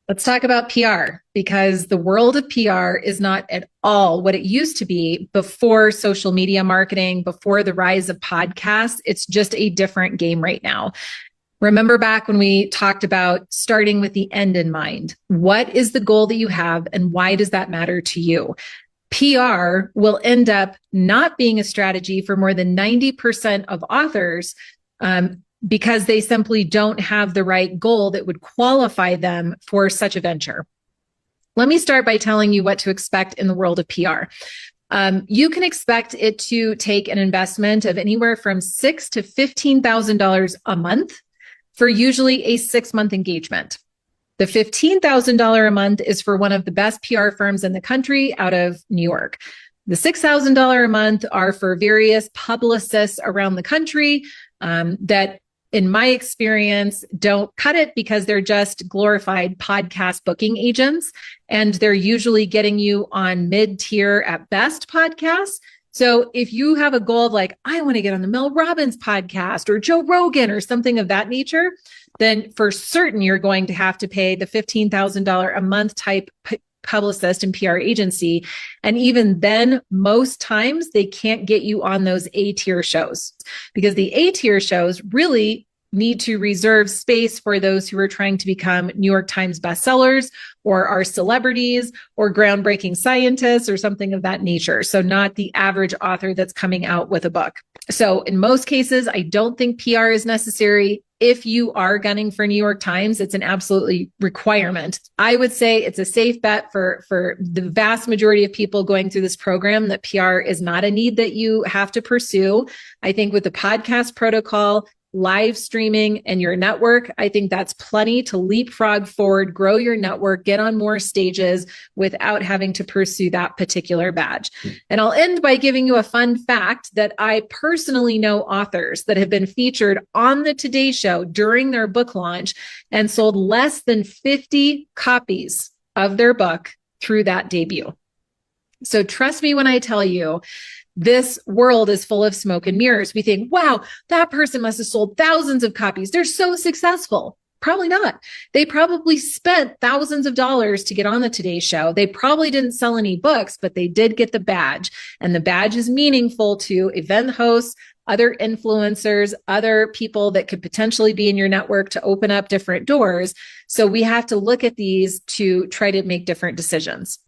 Let's talk about PR, because the world of PR is not at all what it used to be before social media marketing, before the rise of podcasts. It's just a different game right now. Remember back when we talked about starting with the end in mind. What is the goal that you have and why does that matter to you? PR will end up not being a strategy for more than 90% of authors, because they simply don't have the right goal that would qualify them for such a venture. Let me start by telling you what to expect in the world of PR. You can expect it to take an investment of anywhere from $6,000 to $15,000 a month for usually a 6-month engagement. The $15,000 a month is for one of the best PR firms in the country out of New York. The $6,000 a month are for various publicists around the country that, in my experience, don't cut it because they're just glorified podcast booking agents. And they're usually getting you on mid-tier at best podcasts. So if you have a goal of like, I want to get on the Mel Robbins podcast or Joe Rogan or something of that nature, then for certain you're going to have to pay the $15,000 a month type publicist and PR agency. And even then, most times they can't get you on those A-tier shows, because the A-tier shows really need to reserve space for those who are trying to become New York Times bestsellers or are celebrities or groundbreaking scientists or something of that nature. So not the average author that's coming out with a book. So in most cases, I don't think PR is necessary. If you are gunning for New York Times, it's an absolutely requirement. I would say it's a safe bet for the vast majority of people going through this program that PR is not a need that you have to pursue. I think with the podcast protocol, live streaming, and your network, I think that's plenty to leapfrog forward, grow your network, get on more stages without having to pursue that particular badge. And I'll end by giving you a fun fact that I personally know authors that have been featured on the Today Show during their book launch and sold less than 50 copies of their book through that debut. So trust me when I tell you, this world is full of smoke and mirrors. We think, wow, that person must have sold thousands of copies. They're so successful. Probably not. They probably spent thousands of dollars to get on the Today Show. They probably didn't sell any books, but they did get the badge. And the badge is meaningful to event hosts, other influencers, other people that could potentially be in your network to open up different doors. So we have to look at these to try to make different decisions.